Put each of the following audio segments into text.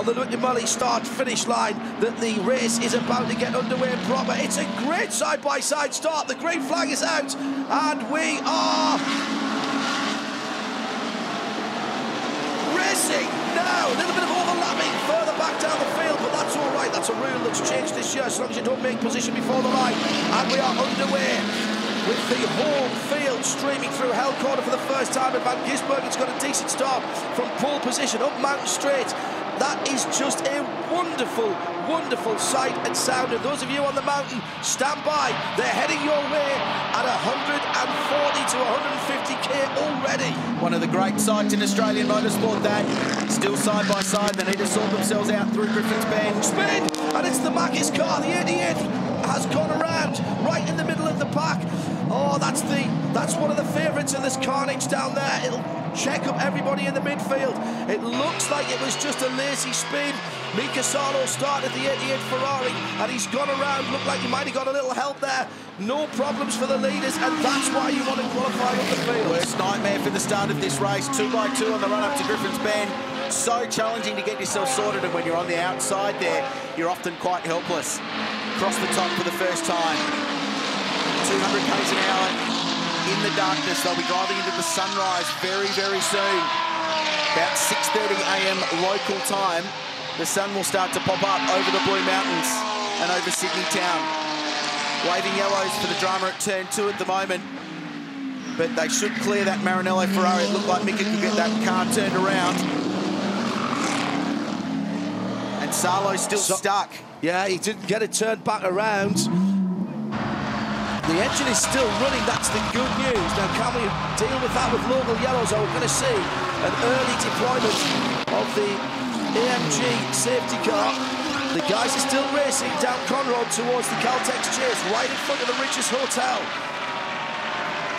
on the Liqui Moly start-finish line that the race is about to get underway proper. It's a great side-by-side start. The green flag is out, and we are racing now. A little bit of overlapping further back down the field, but that's all right. That's a rule that's changed this year, as long as you don't make position before the line. And we are underway with the home field streaming through Hell Corner for the first time. And Van Gisbergen's got a decent start from pole position up Mountain Straight. That is just a wonderful, wonderful sight and sound. And those of you on the mountain, stand by. They're heading your way at 140 to 150k already. One of the great sights in Australian motorsport, that still side by side. They need to sort themselves out through Griffin's Bend. Spin, and it's the Mackie's car, the 88. Has gone around right in the middle of the pack. Oh, that's one of the favourites in this carnage down there. It'll check up everybody in the midfield. It looks like it was just a lazy spin. Mika Salo started the 88 Ferrari, and he's gone around. Looked like he might have got a little help there. No problems for the leaders, and that's why you want to qualify up the field. Worst nightmare for the start of this race. 2x2 on the run up to Griffin's Bend. So challenging to get yourself sorted, and when you're on the outside there, you're often quite helpless. Across the top for the first time. 200 k's an hour in the darkness. They'll be driving into the sunrise very, very soon. About 6:30 a.m. local time, the sun will start to pop up over the Blue Mountains and over Sydney town. Waving yellows for the drama at turn 2 at the moment. But they should clear that Maranello Ferrari. It looked like Mika could get that car turned around. And Salo's still stuck. Yeah, he didn't get it turned back around. The engine is still running, that's the good news. Now, can we deal with that with local yellows? Are we going to see an early deployment of the AMG safety car? The guys are still racing down Conrod towards the Caltex Chase, right in front of the Riches Hotel.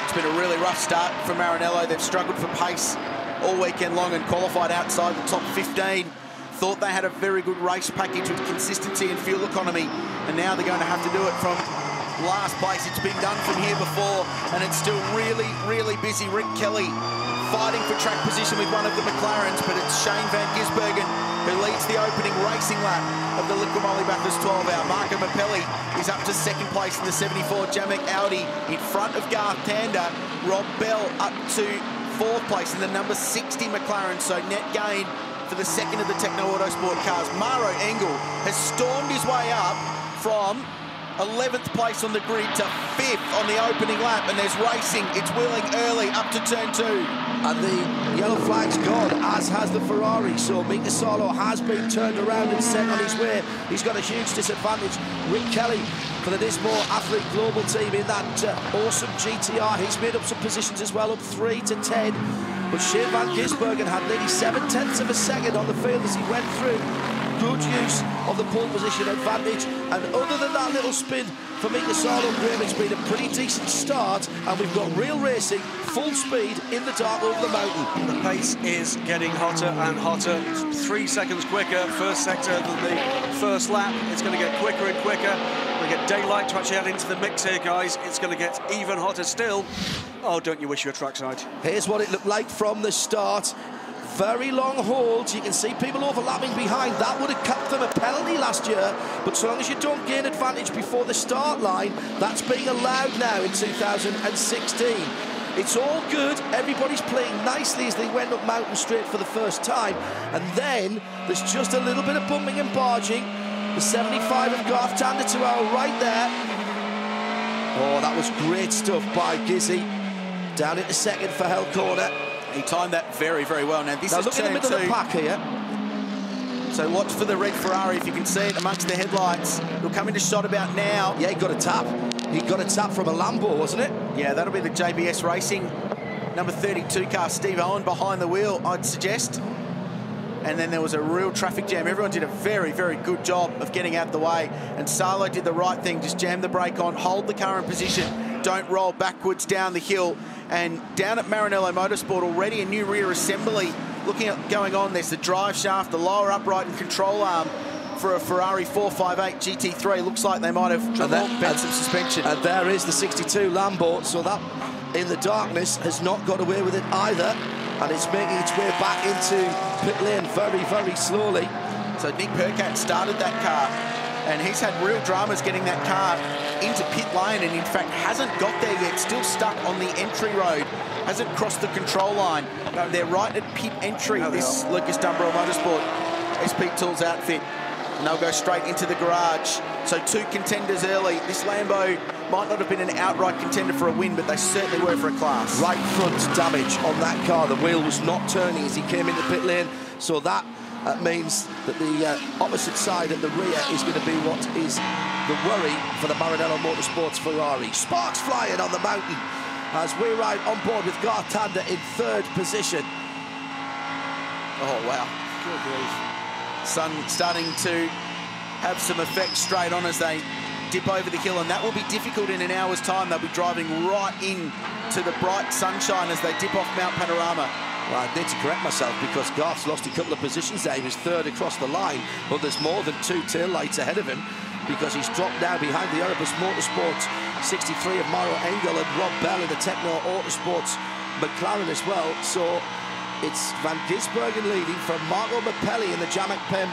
It's been a really rough start for Maranello. They've struggled for pace all weekend long and qualified outside the top 15. Thought they had a very good race package with consistency and fuel economy, and now they're going to have to do it from last place. It's been done from here before, and it's still really, really busy. Rick Kelly fighting for track position with one of the McLarens, but it's Shane Van Gisbergen who leads the opening racing lap of the Liqui Moly Bathurst 12-hour. Marco Mappelli is up to second place in the 74 Jamek Audi in front of Garth Tander. Rob Bell up to fourth place in the number 60 McLaren, so net gain for the second of the Techno Autosport cars. Maro Engel has stormed his way up from 11th place on the grid to 5th on the opening lap, and there's racing. It's wheeling early up to turn 2. And the yellow flag's gone, as has the Ferrari, so Mika Salo has been turned around and sent on his way. He's got a huge disadvantage. Rick Kelly for the Dismore Athlete Global team in that awesome GTR. He's made up some positions as well, up 3 to 10. But Shane Van Gisbergen had nearly 7/10 of a second on the field as he went through. Good use of the pole position advantage, and other than that little spin for Mika Salo, Graham, it's been a pretty decent start, and we've got real racing, full speed in the dark over the mountain. The pace is getting hotter and hotter. It's 3 seconds quicker first sector than the first lap. It's going to get quicker and quicker. We get daylight to actually add into the mix here, guys. It's going to get even hotter still. Oh, don't you wish you were trackside? Here's what it looked like from the start. Very long holds. You can see people overlapping behind. That would have kept them a penalty last year, but so long as you don't gain advantage before the start line, that's being allowed now in 2016. It's all good. Everybody's playing nicely as they went up Mountain Straight for the first time, and then there's just a little bit of bumping and barging. The 75 of Garth Tander to our right there. Oh, that was great stuff by Gizzy. Down into second for Hell Corner. He timed that very, very well. Now, this is look in the middle of the pack here. So watch for the red Ferrari, if you can see it amongst the headlights. It'll come into shot about now. Yeah, he got a tap. He got a tap from a Lambo, wasn't it? Yeah, that'll be the JBS Racing number 32 car, Steve Owen behind the wheel, I'd suggest. And then there was a real traffic jam. Everyone did a very, very good job of getting out the way. And Salo did the right thing, just jam the brake on, hold the car in position, don't roll backwards down the hill. And down at Maranello Motorsport, already a new rear assembly looking at going on. There's the drive shaft, the lower upright and control arm for a Ferrari 458 GT3. Looks like they might have bent some suspension. And there is the 62 Lambo, so that in the darkness has not got away with it either. And it's making its way back into pit lane very, very slowly. So Nick Percat started that car, and he's had real dramas getting that car into pit lane, and in fact hasn't got there yet, still stuck on the entry road, hasn't crossed the control line. They're right at pit entry, this Lucas Dumbrell Motorsport SP Tools outfit, and they'll go straight into the garage. So 2 contenders early. This Lambo might not have been an outright contender for a win, but they certainly were for a class. Right front damage on that car. The wheel was not turning as he came into pit lane, so that means that the opposite side at the rear is going to be what is the worry for the Maranello Motorsports Ferrari. Sparks flying on the mountain as we ride on board with Garth Tander in 3rd position. Oh, wow. Good grief. Sun starting to have some effect straight on as they dip over the hill, and that will be difficult in an hour's time. They'll be driving right in to the bright sunshine as they dip off Mount Panorama. Well, I need to correct myself because Garth's lost a couple of positions there. He was 3rd across the line, but there's more than 2 tail lights ahead of him because he's dropped now behind the Erebus Motorsports 63 of Mauro Engel and Rob Bell in the Techno Autosports McLaren as well. So it's Van Gisbergen leading from Marco Mappelli in the Jamak Pem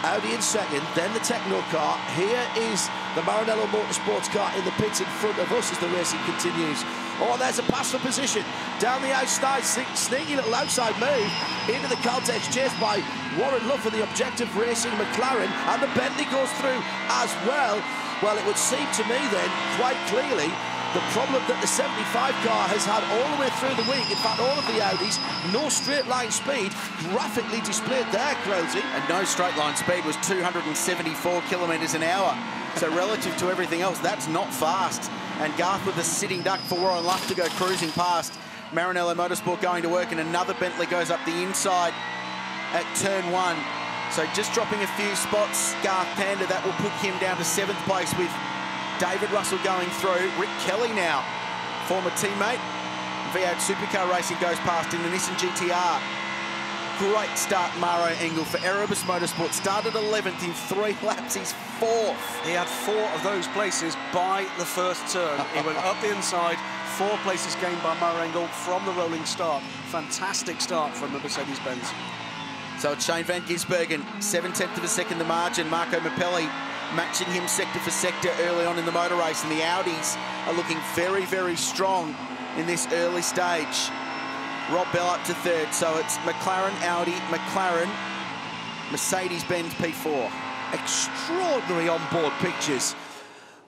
Audi in 2nd, then the Techno car. Here is the Maranello Motorsports car in the pits in front of us as the racing continues. Oh, there's a pass for position down the outside, sneaky little outside move into the Caltex, chased by Warren Love for the Objective Racing McLaren, and the Bentley goes through as well. Well, it would seem to me then quite clearly the problem that the 75 car has had all the way through the week, in fact all of the Audis, no straight line speed, graphically displayed there, Crowsey. And no straight line speed was 274 kilometres an hour. So relative to everything else, that's not fast. And Garth with a sitting duck for Warren Luff to go cruising past. Maranello Motorsport going to work, and another Bentley goes up the inside at turn 1. So just dropping a few spots, Garth Tander, that will put him down to 7th place with David Russell going through. Rick Kelly now, former teammate. V8 Supercar Racing goes past in the Nissan GTR. Great start, Mauro Engel for Erebus Motorsport. Started 11th in 3 laps. He's 4th. He had 4 of those places by the first turn. He went up the inside. 4 places gained by Mauro Engel from the rolling start. Fantastic start from the Mercedes-Benz. So it's Shane Van Gisbergen, 7/10 of a second the margin. Marco Mappelli matching him sector for sector early on in the motor race, and the Audis are looking very, very strong in this early stage. Rob Bell up to 3rd, so it's McLaren, Audi, McLaren, Mercedes-Benz P4. Extraordinary onboard pictures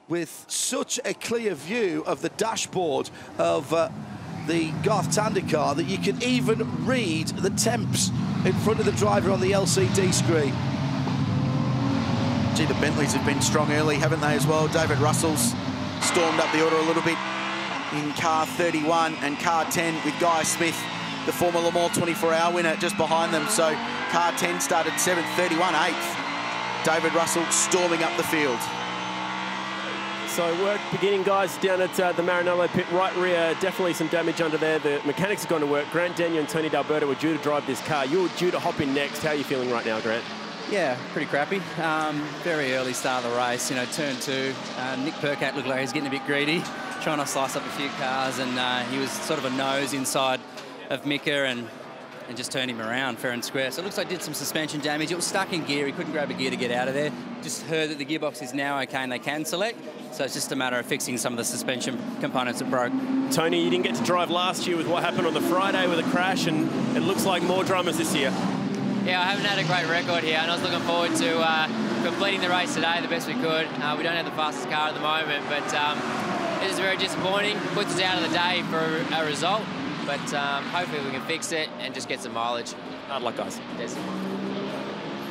with such a clear view of the dashboard of the Garth Tander car that you can even read the temps in front of the driver on the LCD screen. Gee, the Bentleys have been strong early, haven't they, as well? David Russell's stormed up the order a little bit in car 31 and car 10 with Guy Smith, the former Le Mans 24-hour winner, just behind them. So car 10 started 7th, 31 8th. David Russell storming up the field. So work beginning, guys, down at the Maranello pit, right rear. Definitely some damage under there. The mechanics have gone to work. Grant Denyer and Tony D'Alberto were due to drive this car. You're due to hop in next. How are you feeling right now, Grant? Yeah, pretty crappy. Very early start of the race, you know, turn 2. Nick Percat looked like he was getting a bit greedy, trying to slice up a few cars, and he was sort of a nose inside of Mika and just turned him around fair and square. So it looks like he did some suspension damage. It was stuck in gear. He couldn't grab a gear to get out of there. Just heard that the gearbox is now okay and they can select. So it's just a matter of fixing some of the suspension components that broke. Tony, you didn't get to drive last year with what happened on the Friday with a crash, and it looks like more dramas this year. Yeah, I haven't had a great record here, and I was looking forward to completing the race today the best we could. We don't have the fastest car at the moment, but it is very disappointing. Puts us out of the day for a result, but hopefully we can fix it and just get some mileage. Hard luck, guys. Yes.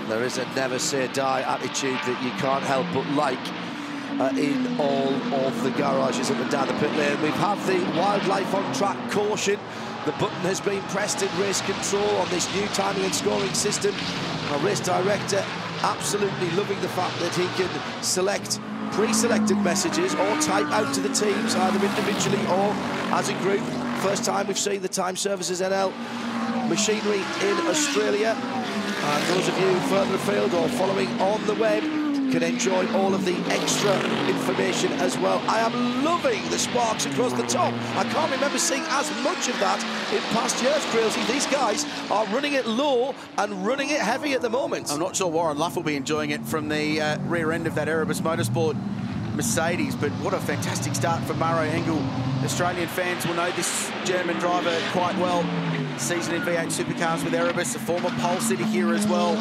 There is a never say die attitude that you can't help but like in all of the garages up and down the pit lane. We've had the wildlife on track caution. The button has been pressed in race control on this new timing and scoring system. Our race director absolutely loving the fact that he can select pre-selected messages or type out to the teams either individually or as a group. First time we've seen the Time Services NL machinery in Australia. And those of you further afield or following on the web, can enjoy all of the extra information as well. I am loving the sparks across the top. I can't remember seeing as much of that in past years, Crailsy. These guys are running it low and running it heavy at the moment. I'm not sure Warren Luff will be enjoying it from the rear end of that Erebus Motorsport Mercedes, but what a fantastic start for Maro Engel. Australian fans will know this German driver quite well. Season in V8 Supercars with Erebus, a former pole sitter here as well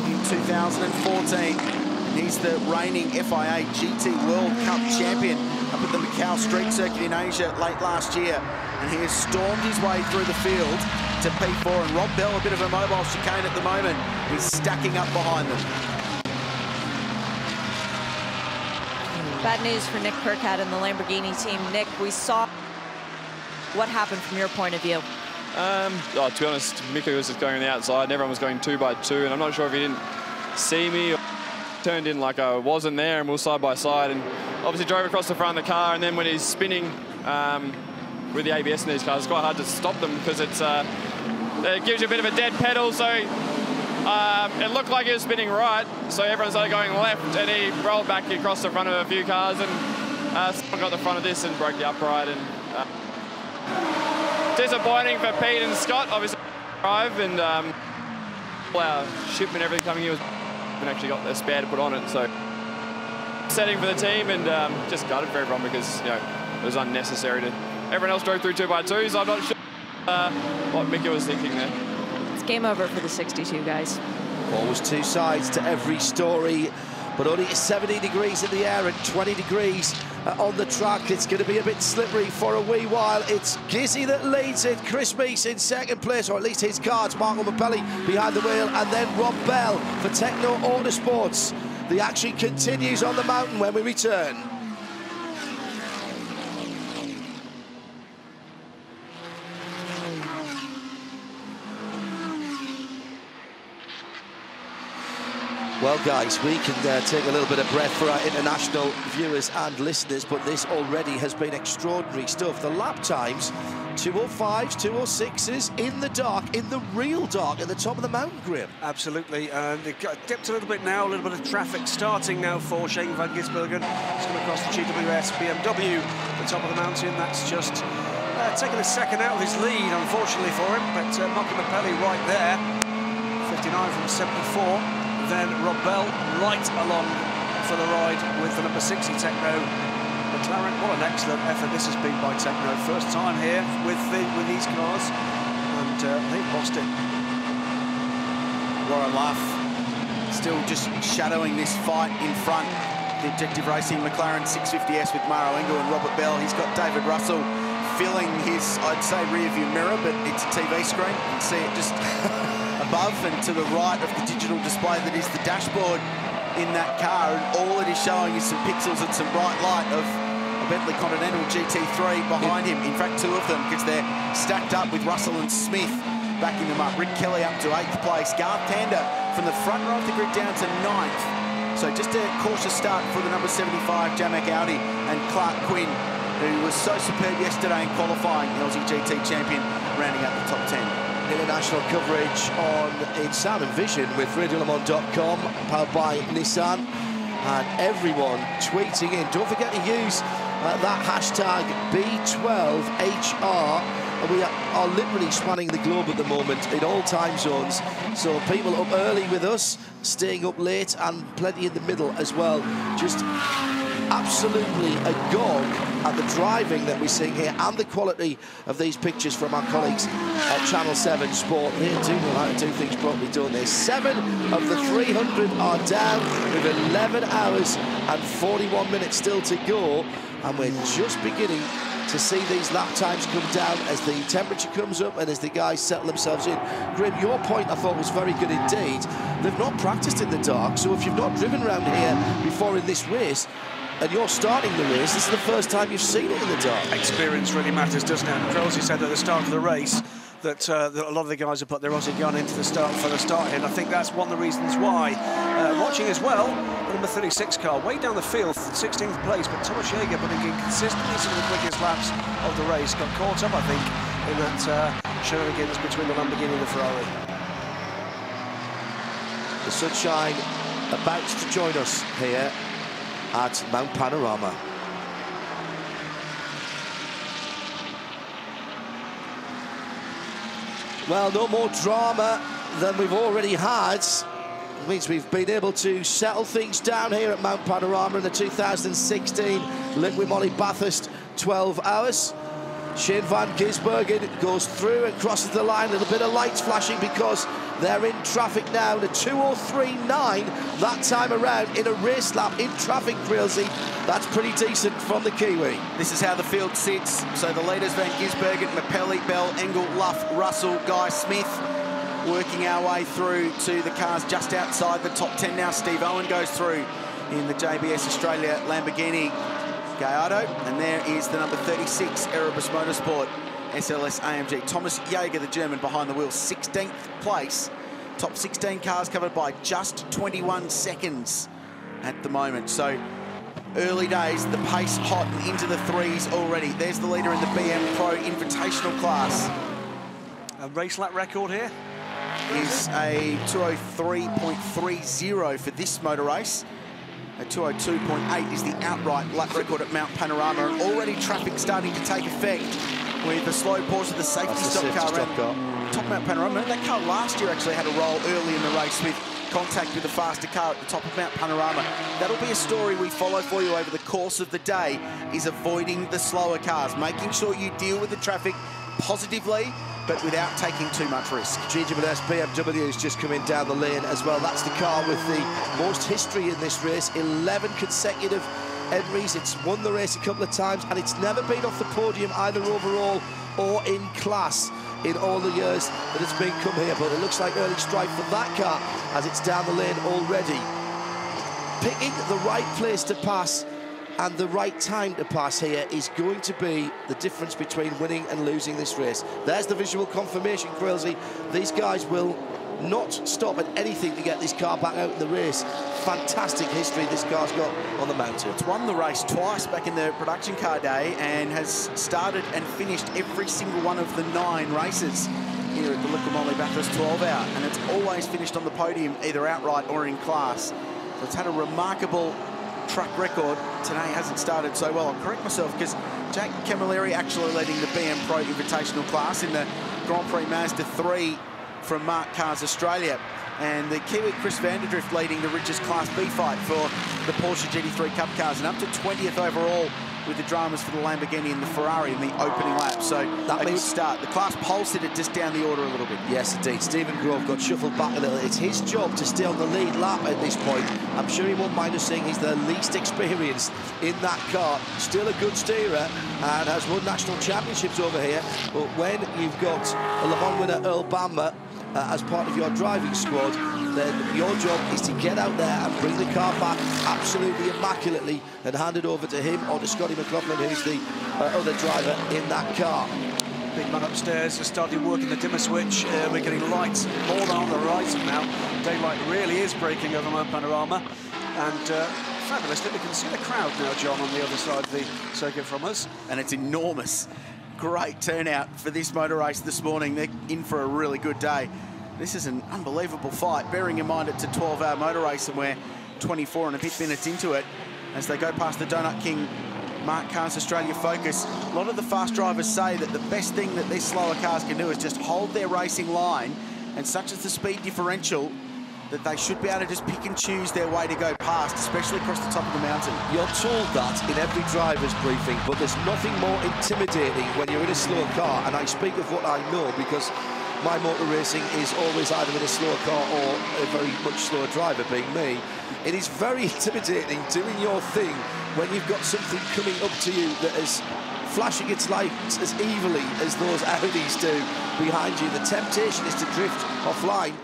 in 2014. He's the reigning FIA GT World Cup champion up at the Macau Street Circuit in Asia late last year. And he has stormed his way through the field to P4, and Rob Bell, a bit of a mobile chicane at the moment, is stacking up behind them. Bad news for Nick Percat and the Lamborghini team. Nick, we saw what happened from your point of view. To be honest, Mickey was just going on the outside and everyone was going 2x2, and I'm not sure if he didn't see me or turned in like I wasn't there, and we were side by side, and obviously drove across the front of the car. And then when he's spinning with the ABS in these cars, it's quite hard to stop them because it gives you a bit of a dead pedal. So it looked like he was spinning right, so everyone started going left, and he rolled back across the front of a few cars, and someone got the front of this and broke the upright. And disappointing for Pete and Scott, obviously, drive, and all our shipment, everything coming here, and actually got the spare to put on it. So setting for the team, and just gutted for everyone because, you know, it was unnecessary to. Everyone else drove through 2x2s. I'm not sure what Mickey was thinking there. It's game over for the 62, guys. Always two sides to every story, but only 70 degrees in the air and 20 degrees on the track. It's going to be a bit slippery for a wee while. It's Gizzy that leads it. Chris Meese in second place, or at least his car. It's Marco Mappelli behind the wheel, and then Rob Bell for Techno Autosports. The action continues on the mountain when we return. Well, guys, we can take a little bit of breath for our international viewers and listeners, but this already has been extraordinary stuff. The lap times, 205s, 206s, in the dark, in the real dark, at the top of the mountain, Graham. Absolutely, and it dipped a little bit now, a little bit of traffic starting now for Shane van Gisbergen. He's come across the GWS BMW, the top of the mountain. That's just taking a second out of his lead, unfortunately for him, but Marco Mappelli right there, 59 from 74. Then Rob Bell right along for the ride with the number 60 Techno McLaren. What an excellent effort this has been by Techno. First time here with these cars, and they've bossed it. Warren Luff still just shadowing this fight in front. The Objective Racing McLaren 650S with Maro Engel and Robert Bell. He's got David Russell filling his, I'd say, rear view mirror, but it's a TV screen. You can see it just above and to the right of the digital display that is the dashboard in that car, and all it is showing is some pixels and some bright light of a Bentley Continental GT3 behind him. In fact, two of them, because they're stacked up with Russell and Smith backing them up. Rick Kelly up to 8th place. Garth Tander from the front row of the grid down to 9th. So just a cautious start for the number 75 Jamek Audi, and Clark Quinn, who was so superb yesterday in qualifying, the Aussie GT champion, rounding out the top 10. International coverage in sound and vision with radiolemans.com, powered by Nissan, and everyone tweeting in. Don't forget to use that hashtag B12HR. We are literally spanning the globe at the moment in all time zones, so people up early with us, staying up late, and plenty in the middle as well. Just absolutely agog at the driving that we're seeing here and the quality of these pictures from our colleagues at Channel 7 Sport. They do know how to do things properly, don't they? 7 of the 300 are down with 11 hours and 41 minutes still to go, and we're just beginning to see these lap times come down as the temperature comes up and as the guys settle themselves in. Graham, your point I thought was very good indeed. They've not practiced in the dark, so if you've not driven around here before in this race, and you're starting the race, this is the first time you've seen it in the dark. Experience really matters, doesn't it? And Crosby said at the start of the race that a lot of the guys have put their Aussie gun into the start for the start here, and I think that's one of the reasons why. Watching as well, the number 36 car, way down the field, 16th place, but Thomas Jaeger putting in consistently some of the quickest laps of the race. Got caught up, I think, in that shenanigans between the Lamborghini and the Ferrari. The sunshine about to join us here at Mount Panorama. Well, no more drama than we've already had. It means we've been able to settle things down here at Mount Panorama in the 2016 Liqui Moly Bathurst 12 hours. Shane van Gisbergen goes through and crosses the line. A little bit of lights flashing because they're in traffic now. The 2:03.9 that time around in a race lap in traffic, Grilsey. That's pretty decent from the Kiwi. This is how the field sits. So the leaders, Van Gisbergen, Mapelli, Bell, Engel, Luff, Russell, Guy Smith. Working our way through to the cars just outside the top 10 now. Steve Owen goes through in the JBS Australia Lamborghini Gallardo. And there is the number 36 Erebus Motorsport SLS AMG. Thomas Jaeger, the German, behind the wheel, 16th place. Top 16 cars covered by just 21 seconds at the moment. So early days, the pace hot and into the threes already. There's the leader in the BM Pro Invitational class. A race lap record here is a 2:03.30 for this motor race. A 2:02.8 is the outright lap record at Mount Panorama, and already traffic starting to take effect with the slow pause of the safety stop car around top of Mount Panorama. That car last year actually had a roll early in the race with contact with the faster car at the top of Mount Panorama. That'll be a story we follow for you over the course of the day, is avoiding the slower cars, making sure you deal with the traffic positively, but without taking too much risk. GWS BMW is just coming down the lane as well. That's the car with the most history in this race. 11 consecutive entries. It's won the race a couple of times, and it's never been off the podium either overall or in class in all the years that it's been come here. But it looks like early strife for that car as it's down the lane already. Picking the right place to pass and the right time to pass here is going to be the difference between winning and losing this race. There's the visual confirmation, Quilsey. These guys will not stop at anything to get this car back out in the race. Fantastic history this car's got on the mountain. It's won the race twice back in the production car day and has started and finished every single one of the 9 races here at the Liqui Moly Bathurst 12 hour, and it's always finished on the podium, either outright or in class. So it's had a remarkable track record. Today hasn't started so well. I'll correct myself because Jack Camilleri actually leading the BM Pro Invitational class in the Grand Prix Mazda 3 from Mark Cars Australia, and the Kiwi Chris Vanderdrift leading the Ridges Class B fight for the Porsche GT3 Cup cars, and up to 20th overall with the dramas for the Lamborghini and the Ferrari in the opening lap. So that means start. The class pole sitter just down the order a little bit. Yes, indeed. Stephen Grove got shuffled back a little. It's his job to stay on the lead lap at this point. I'm sure he won't mind us saying he's the least experienced in that car. Still a good steerer and has won national championships over here. But when you've got a Le Mans winner, Earl Bamber, as part of your driving squad, then your job is to get out there and bring the car back absolutely immaculately and hand it over to him or to Scotty McLaughlin, who's the other driver in that car. Big man upstairs has started working the dimmer switch. We're getting lights more than on the right now. Daylight really is breaking over Mount Panorama, and fabulous that we can see the crowd now, John, on the other side of the circuit from us. And it's enormous. Great turnout for this motor race this morning. They're in for a really good day. This is an unbelievable fight, bearing in mind it's a 12-hour motor race and we're 24 and a bit minutes into it. As they go past the Donut King Mark Cars Australia Focus, a lot of the fast drivers say that the best thing that these slower cars can do is just hold their racing line, and such is the speed differential that they should be able to just pick and choose their way to go past, especially across the top of the mountain. You're told that in every driver's briefing, but there's nothing more intimidating when you're in a slow car, and I speak of what I know because my motor racing is always either in a slower car or a very much slower driver, being me. It is very intimidating doing your thing when you've got something coming up to you that is flashing its lights as evilly as those Audis do behind you. The temptation is to drift offline.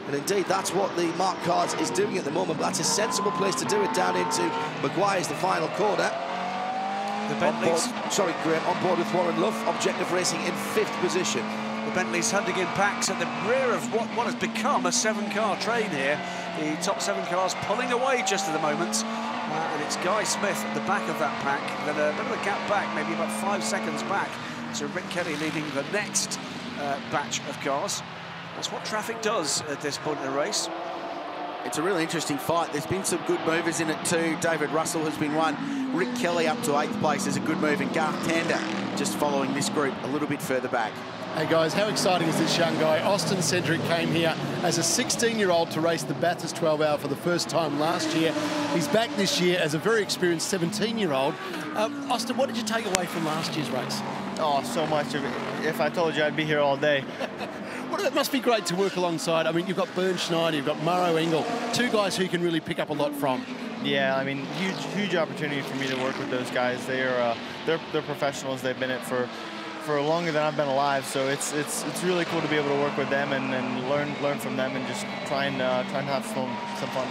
And indeed, that's what the Mark Cars is doing at the moment. But that's a sensible place to do it, down into Maguire's, the final corner. The Bentleys, Graham, on board with Warren Luff. Objective Racing in 5th position. The Bentleys hunting in packs at the rear of what has become a 7-car train here. The top 7 cars pulling away just at the moment. And it's Guy Smith at the back of that pack. Then a bit of a gap back, maybe about 5 seconds back. So Rick Kelly leading the next batch of cars. That's what traffic does at this point in the race. It's a really interesting fight. There's been some good movers in it too. David Russell has been one. Rick Kelly up to 8th place is a good move, and Garth Tander just following this group a little bit further back. Hey guys, how exciting is this young guy? Austin Cedric came here as a 16-year-old to race the Bathurst 12 Hour for the first time last year. He's back this year as a very experienced 17-year-old. Austin, what did you take away from last year's race? Oh, so much of it. If I told you, I'd be here all day. Well, it must be great to work alongside. I mean, you've got Bernd Schneider, you've got Maro Engel, two guys who you can really pick up a lot from. Yeah, I mean, huge opportunity for me to work with those guys. They're professionals. They've been it for longer than I've been alive. So it's really cool to be able to work with them and learn from them and just try and have some fun.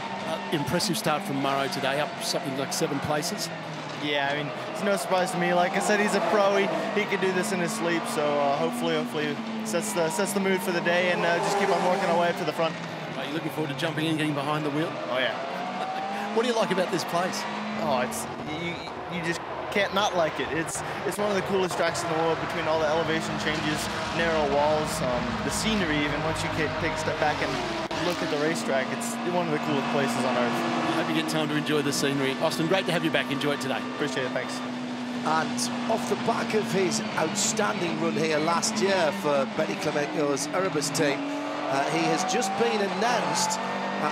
Impressive start from Maro today, up something like 7 places. Yeah, I mean, it's no surprise to me. Like I said, he's a pro. He could do this in his sleep. So hopefully sets the mood for the day and just keep on working our way up to the front. Are you looking forward to jumping in, getting behind the wheel? Oh yeah. What do you like about this place? Oh, you just can't not like it. It's one of the coolest tracks in the world between all the elevation changes, narrow walls, the scenery. Even once you take a step back and look at the racetrack, it's one of the coolest places on earth. I hope you get time to enjoy the scenery. Austin, great to have you back. Enjoy it today. Appreciate it. Thanks. And off the back of his outstanding run here last year for Betty Klemenko's Erebus team, he has just been announced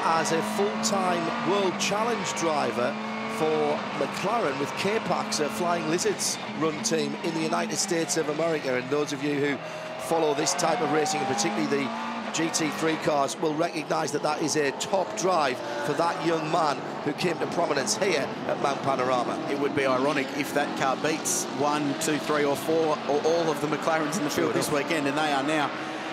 as a full-time World Challenge driver for McLaren with K-Pac's Flying Lizards run team in the United States of America. And those of you who follow this type of racing, and particularly the GT3 cars, will recognise that that is a top drive for that young man who came to prominence here at Mount Panorama. It would be ironic if that car beats 1, 2, 3 or 4 or all of the McLarens in the field this weekend, and they are now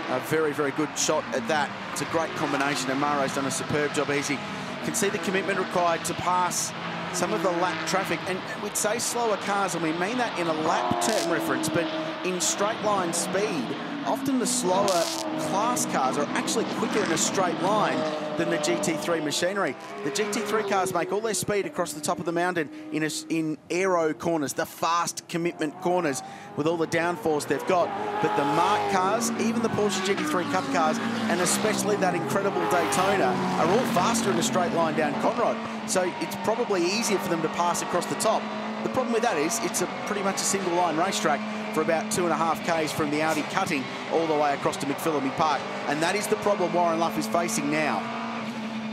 a very, very good shot at that. It's a great combination, and Maro's done a superb job. Easy. You can see the commitment required to pass some of the lap traffic, and we'd say slower cars, and we mean that in a lap term reference, but in straight line speed, often the slower class cars are actually quicker in a straight line than the GT3 machinery. The GT3 cars make all their speed across the top of the mountain in aero corners, the fast commitment corners with all the downforce they've got. But the Mark cars, even the Porsche GT3 Cup cars, and especially that incredible Daytona, are all faster in a straight line down Conrod. So it's probably easier for them to pass across the top. The problem with that is it's pretty much a single line racetrack for about 2.5 Ks from the Audi cutting all the way across to McPhillamy Park. And that is the problem Warren Luff is facing now.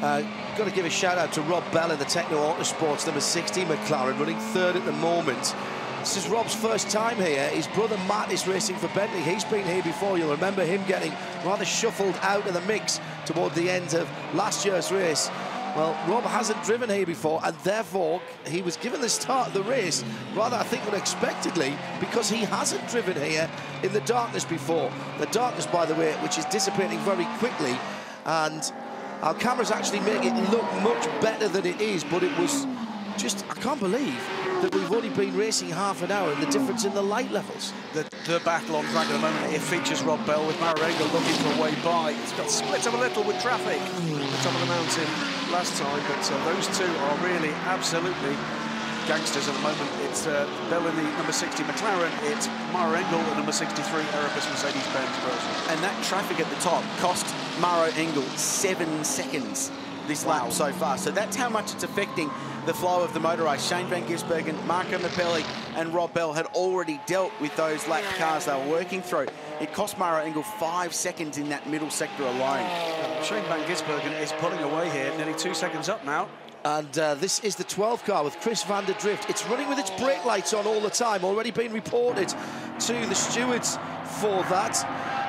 Got to give a shout out to Rob Bell in the Techno Autosports number 60 McLaren, running 3rd at the moment. This is Rob's first time here. His brother Matt is racing for Bentley. He's been here before. You'll remember him getting rather shuffled out of the mix toward the end of last year's race. Well, Rob hasn't driven here before, and therefore he was given the start of the race rather, I think, unexpectedly, because he hasn't driven here in the darkness before. The darkness, by the way, which is dissipating very quickly, and our cameras actually make it look much better than it is, but it was just, I can't believe that we've only been racing half an hour and the difference in the light levels. The battle on track at the moment, it features Rob Bell with Maro Engel looking for a way by. It's got split up a little with traffic at the top of the mountain last time, but those two are really absolutely gangsters at the moment. It's Bell in the number 60 McLaren, it's Maro Engel in number 63 Erebus Mercedes-Benz version. And that traffic at the top cost Maro Engel 7 seconds this lap so far. So that's how much it's affecting the flow of the motor race. Shane Van Gisbergen, Marco Mappelli and Rob Bell had already dealt with those lap cars they were working through. It cost Maro Engel 5 seconds in that middle sector alone. Shane Van Gisbergen is pulling away here, nearly 2 seconds up now. And this is the 12 car with Chris van der Drift. It's running with its brake lights on all the time, already been reported to the stewards for that.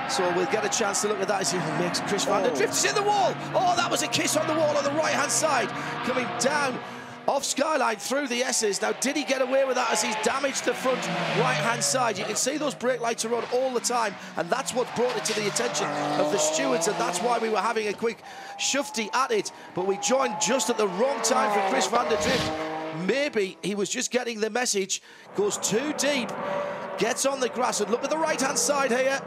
So we'll get a chance to look at that as he makes Chris van der Drift. He's in the wall. Oh, that was a kiss on the wall on the right-hand side. Coming down off Skyline through the S's. Now, did he get away with that as he's damaged the front right-hand side? You can see those brake lights are on all the time, and that's what brought it to the attention of the stewards, and that's why we were having a quick shufty at it. But we joined just at the wrong time for Chris van der Drift. Maybe he was just getting the message, goes too deep, gets on the grass, and look at the right-hand side here.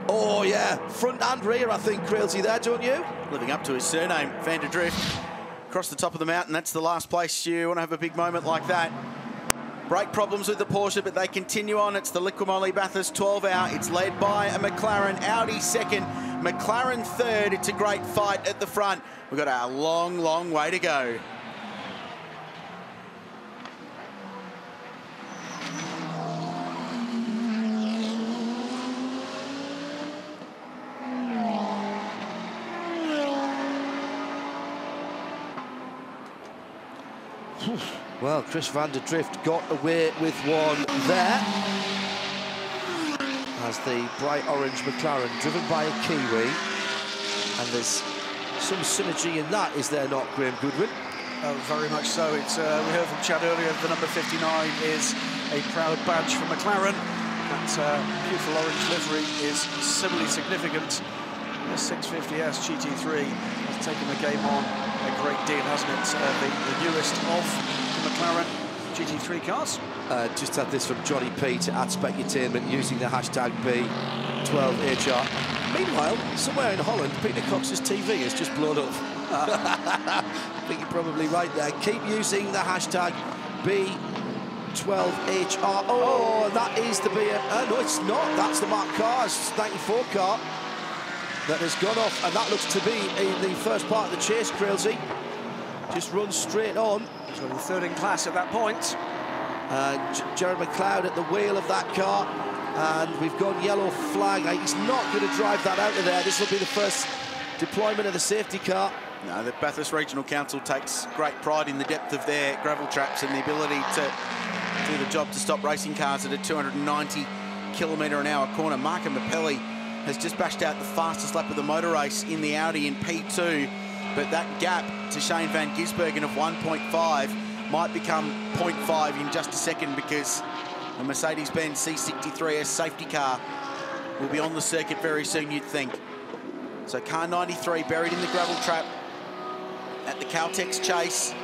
Oh, yeah, front and rear, I think, Crailsey there, don't you? Living up to his surname, Van der Drift. Across the top of the mountain, that's the last place you want to have a big moment like that. Brake problems with the Porsche, but they continue on. It's the Liqui Moly Bathurst 12-hour. It's led by a McLaren. Audi second, McLaren third. It's a great fight at the front. We've got a long, long way to go. Well, Chris van der Drift got away with one there. As the bright orange McLaren driven by a Kiwi. And there's some synergy in that, is there not, Graham Goodwin? Very much so. It's, we heard from Chad earlier, the number 59 is a proud badge for McLaren. That beautiful orange livery is similarly significant. The 650S GT3 has taken the game on a great deal, hasn't it? The newest of the McLaren GT3 cars. Just had this from Johnny P to @Specutainment using the hashtag B12HR. Meanwhile, somewhere in Holland, Peter Cox's TV has just blown up. I think you're probably right there. Keep using the hashtag B12HR. Oh, that is the B. No, it's not. That's the Mark Cars 94 car that has gone off, and that looks to be in the first part of the chase, Crailsey. Just runs straight on. So the third in class at that point. Jared McLeod at the wheel of that car, and we've got yellow flag. He's not going to drive that out of there. This will be the first deployment of the safety car. No, the Bathurst Regional Council takes great pride in the depth of their gravel traps and the ability to do the job to stop racing cars at a 290km/h corner. Marco Mappelli has just bashed out the fastest lap of the motor race in the Audi in P2, but that gap to Shane van Gisbergen of 1.5 might become 0.5 in just a second, because the Mercedes-Benz C63S safety car will be on the circuit very soon, you'd think. So car 93 buried in the gravel trap at the Caltex chase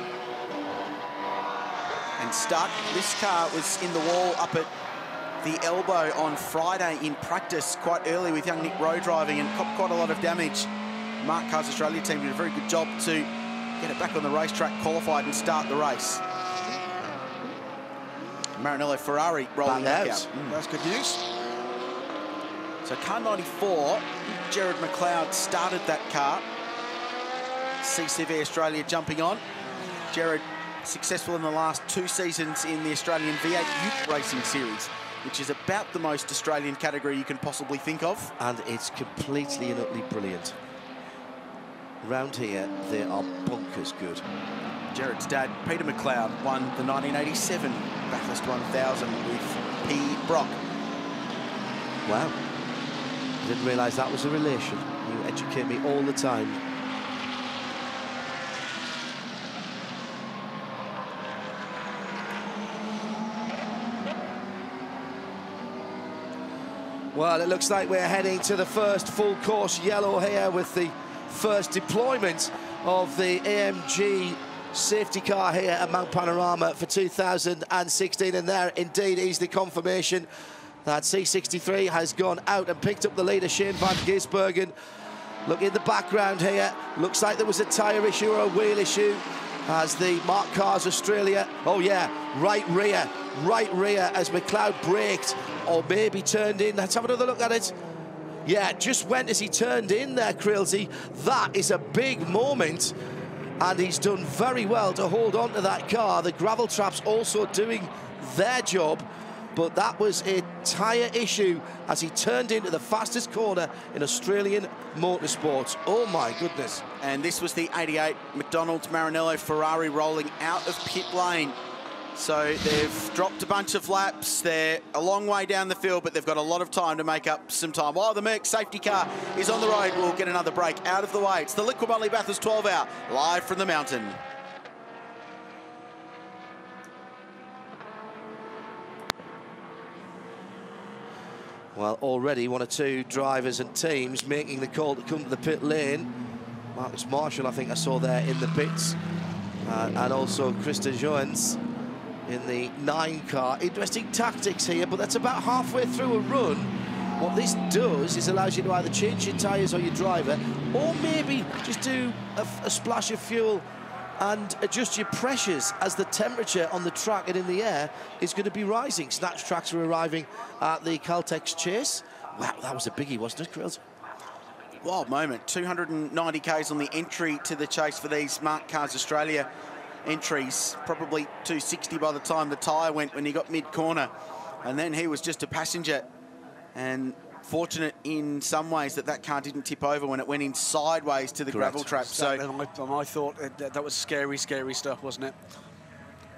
and stuck. This car was in the wall up at the elbow on Friday in practice quite early with young Nick Rowe driving, and copped quite a lot of damage. Mark Carr's Australia team did a very good job to get it back on the racetrack, qualified and start the race. Maranello Ferrari rolling back out. That's good news. So car 94, Jared McLeod started that car. CCV Australia jumping on. Jared successful in the last 2 seasons in the Australian V8 Youth Racing Series, which is about the most Australian category you can possibly think of. And it's completely and utterly brilliant. Round here, they are bonkers good. Jared's dad, Peter McLeod, won the 1987 Bathurst 1000 with P. Brock. Wow. I didn't realise that was a relation. You educate me all the time. Well, it looks like we're heading to the first full course yellow here with the first deployment of the AMG safety car here at Mount Panorama for 2016, and there indeed is the confirmation that C63 has gone out and picked up the leader, Shane van Gisbergen. Look in the background here, looks like there was a tyre issue or a wheel issue as the Mark Cars Australia, oh yeah, right rear as McLeod braked or maybe turned in. Let's have another look at it. Yeah, just went as he turned in there, Crailsey. That is a big moment, and he's done very well to hold on to that car. The gravel trap's also doing their job, but that was a tyre issue as he turned into the fastest corner in Australian motorsports. Oh my goodness. And this was the 88 McDonald's Maranello Ferrari rolling out of pit lane. So they've dropped a bunch of laps. They're a long way down the field, but they've got a lot of time to make up some time. While the Merc safety car is on the road, we'll get another break out of the way. It's the Liqui Moly Bathurst 12-hour, live from the mountain. Well, already 1 or 2 drivers and teams making the call to come to the pit lane. Marcus Marshall, I think I saw there in the pits. And also Krista Joens in the 9 car. Interesting tactics here, but that's about halfway through a run. What this does is allows you to either change your tyres or your driver, or maybe just do a splash of fuel and adjust your pressures as the temperature on the track and in the air is going to be rising. Snatch tracks are arriving at the Caltex Chase. Wow, that was a biggie, wasn't it, Grills? Wild moment. 290 Ks on the entry to the chase for these Mark Cars Australia entries. Probably 260 by the time the tyre went when he got mid-corner. And then he was just a passenger. And fortunate in some ways that that car didn't tip over when it went in sideways to the gravel trap. So I thought that was scary, scary stuff, wasn't it?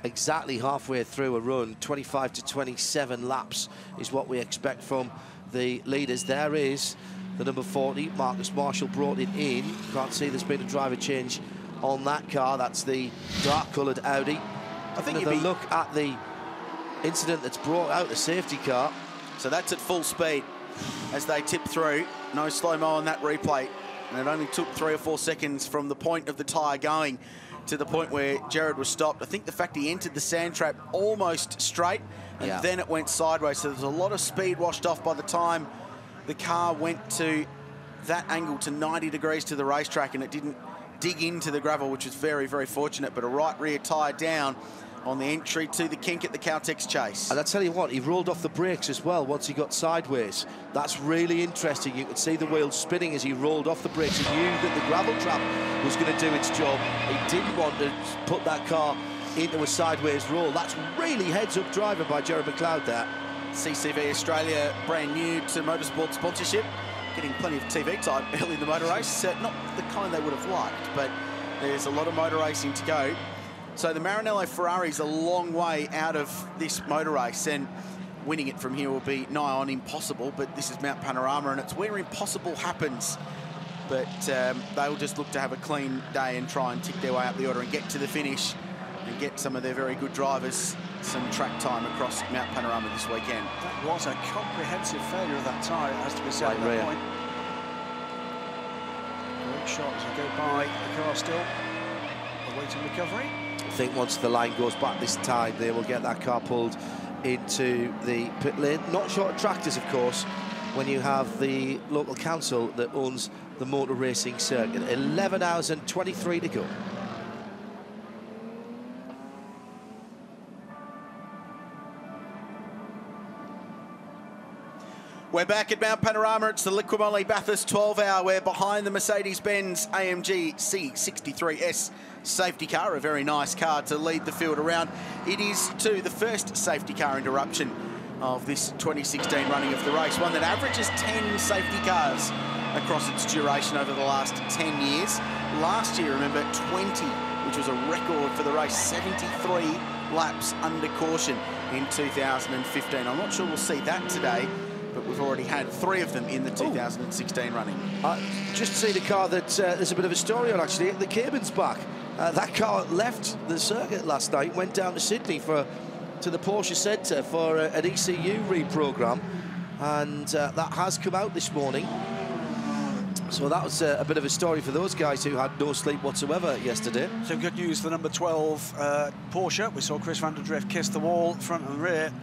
Exactly halfway through a run, 25 to 27 laps is what we expect from the leaders. There is the number 40, Marcus Marshall brought it in. Can't see there's been a driver change on that car. That's the dark-coloured Audi. I think if you look at the incident that's brought out the safety car. So that's at full speed as they tip through. No slow-mo on that replay. And it only took 3 or 4 seconds from the point of the tyre going to the point where Jared was stopped. I think the fact he entered the sand trap almost straight and then it went sideways. So there's a lot of speed washed off by the time the car went to that angle to 90 degrees to the racetrack, and it didn't dig into the gravel, which was very, very fortunate. But a right rear tyre down on the entry to the kink at the Caltex Chase. And I tell you what, he rolled off the brakes as well once he got sideways. That's really interesting. You could see the wheels spinning as he rolled off the brakes. He knew that the gravel trap was going to do its job. He didn't want to put that car into a sideways roll. That's really heads-up driving by Jared McLeod there. CCV Australia, brand new to motorsport sponsorship, getting plenty of TV time early in the motor race. Not the kind they would have liked, but there's a lot of motor racing to go. So the Maranello Ferrari's a long way out of this motor race, and winning it from here will be nigh on impossible, but this is Mount Panorama, and it's where impossible happens. But they'll just look to have a clean day and try and tick their way up the order and get to the finish and get some of their very good drivers some track time across Mount Panorama this weekend. That was a comprehensive failure of that tyre, it has to be said at that point. Great shot as we go by the car still awaiting recovery. I think once the line goes back this time, they will get that car pulled into the pit lane. Not short of tractors, of course, when you have the local council that owns the motor racing circuit. 11 hours and 23 to go. We're back at Mount Panorama. It's the Liqui Moly Bathurst 12-hour. We're behind the Mercedes-Benz AMG C63S safety car, a very nice car to lead the field around. It is, too, the first safety car interruption of this 2016 running of the race, one that averages 10 safety cars across its duration over the last 10 years. Last year, remember, 20, which was a record for the race, 73 laps under caution in 2015. I'm not sure we'll see that today, but we've already had 3 of them in the 2016 running. Just see the car that there's a bit of a story on, actually. The cabin's back. That car left the circuit last night, went down to Sydney to the Porsche Centre for an ECU reprogram, and that has come out this morning. So that was a bit of a story for those guys who had no sleep whatsoever yesterday. So good news for number 12 Porsche. We saw Chris van der Drift kiss the wall front and rear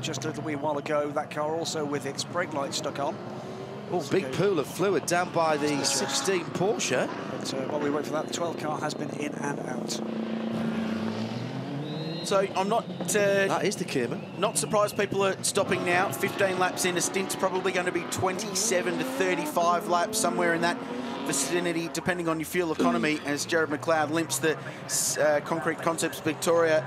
just a little wee while ago. That car also with its brake lights stuck on. Oh, big pool of fluid down by the 16 Porsche. But while we wait for that, the 12 car has been in and out. So I'm not... that is the Cayman. Not surprised people are stopping now. 15 laps in. A stint's probably going to be 27 to 35 laps, somewhere in that vicinity, depending on your fuel economy, as Jared McLeod limps the Concrete Concepts Victoria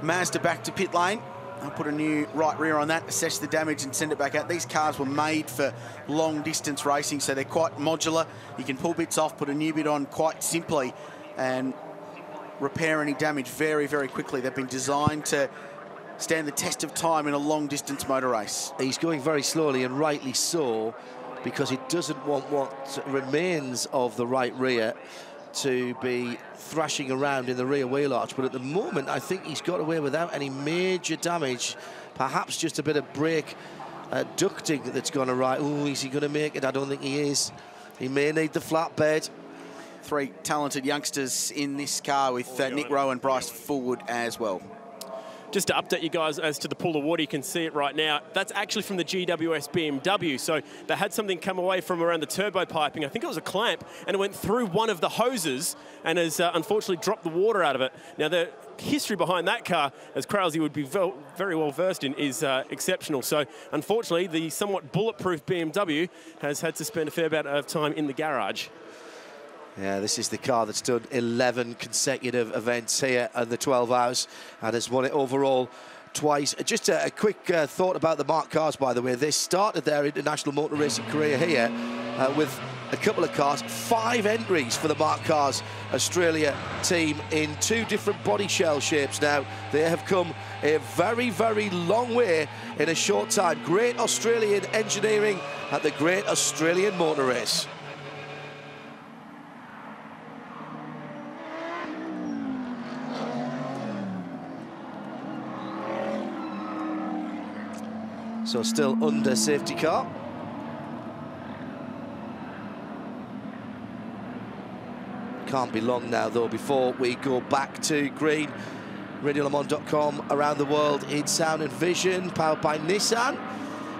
Mazda back to pit lane. I'll put a new right rear on that, assess the damage and send it back out. These cars were made for long distance racing, so they're quite modular. You can pull bits off, put a new bit on quite simply, and repair any damage very, very quickly. They've been designed to stand the test of time in a long-distance motor race. He's going very slowly, and rightly so, because he doesn't want what remains of the right rear to be thrashing around in the rear wheel arch. But at the moment, I think he's got away without any major damage. Perhaps just a bit of brake ducting that's gone awry. Oh, is he going to make it? I don't think he is. He may need the flatbed. 3 talented youngsters in this car with Nick Rowe and Bryce Fullwood as well. Just to update you guys as to the pool of water, you can see it right now. That's actually from the GWS BMW. So they had something come away from around the turbo piping. I think it was a clamp, and it went through one of the hoses and has unfortunately dropped the water out of it. Now, the history behind that car, as Krause would be very well versed in, is exceptional. So unfortunately, the somewhat bulletproof BMW has had to spend a fair amount of time in the garage. Yeah, this is the car that's done 11 consecutive events here in the 12 hours and has won it overall twice. Just a quick thought about the Mark cars, by the way. They started their international motor racing career here with a couple of cars, 5 entries for the Mark Cars Australia team in 2 different body shell shapes. Now, they have come a very, very long way in a short time. Great Australian engineering at the Great Australian Motor Race. So still under safety car. Can't be long now, though, before we go back to green. RadioLeMans.com, around the world in sound and vision, powered by Nissan.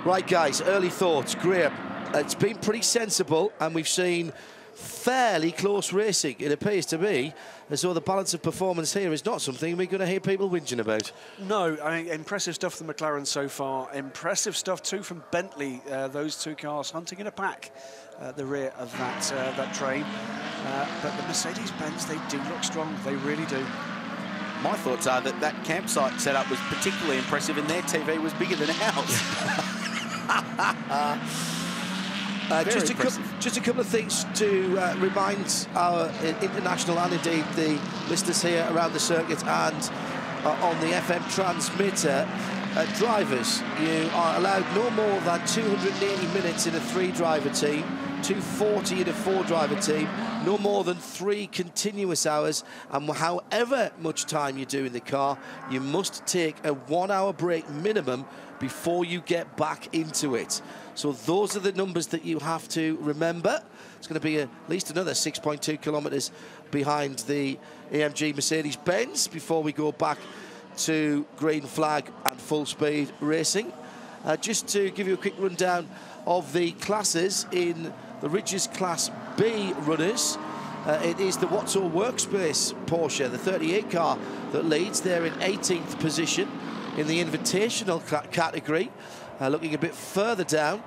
Right, guys, early thoughts. Graham, it's been pretty sensible, and we've seen fairly close racing. It appears to me as though the balance of performance here is not something we're going to hear people whinging about. No, I mean, impressive stuff from McLaren so far. Impressive stuff too from Bentley. Those 2 cars hunting in a pack at the rear of that train. But the Mercedes-Benz, they do look strong. They really do. My thoughts are that that campsite setup was particularly impressive, and their TV was bigger than ours. Just a couple of things to remind our international and indeed the listeners here around the circuit and on the FM transmitter. Drivers, you are allowed no more than 280 minutes in a 3-driver team, 240 in a 4-driver team, no more than 3 continuous hours, and however much time you do in the car, you must take a 1-hour break minimum before you get back into it. So those are the numbers that you have to remember. It's going to be at least another 6.2 kilometres behind the AMG Mercedes-Benz before we go back to green flag and full speed racing. Just to give you a quick rundown of the classes in the Ridges Class B runners, it is the Watso Workspace Porsche, the 38 car, that leads. They're in 18th position in the Invitational category. Looking a bit further down,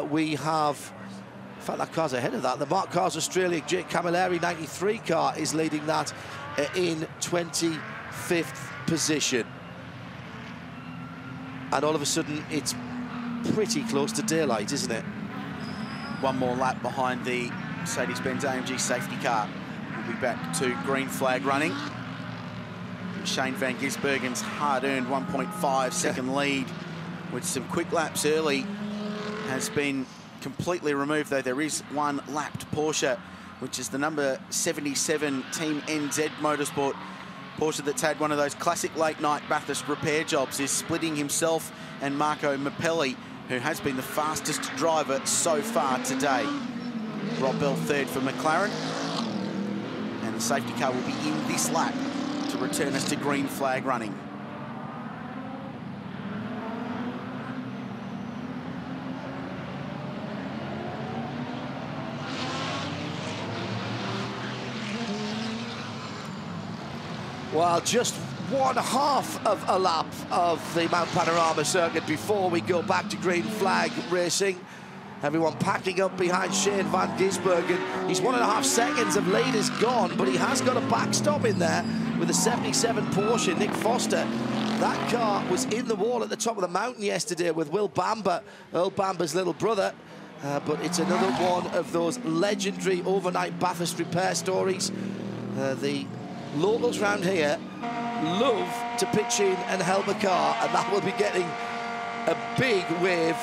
we have, in fact, that car's ahead of that. The Mark Cars Australia Jake Camilleri 93 car is leading that in 25th position. And all of a sudden, it's pretty close to daylight, isn't it? One more lap behind the Mercedes-Benz AMG safety car. We'll be back to green flag running. Shane van Gisbergen's hard-earned 1.5 second lead with some quick laps early has been completely removed, though there is one lapped Porsche, which is the number 77 Team NZ Motorsport Porsche that's had one of those classic late-night Bathurst repair jobs, is splitting himself and Marco Mappelli, who has been the fastest driver so far today. Rob Bell third for McLaren, and the safety car will be in this lap to return us to green flag running. Well, just 1/2 of a lap of the Mount Panorama circuit before we go back to green flag racing. Everyone packing up behind Shane van Gisbergen. He's 1.5 seconds of lead is gone, but he has got a backstop in there with a 77 Porsche, Nick Foster. That car was in the wall at the top of the mountain yesterday with Will Bamber, Earl Bamber's little brother. But it's another one of those legendary overnight Bathurst repair stories. The locals round here love to pitch in and help a car, and that will be getting a big wave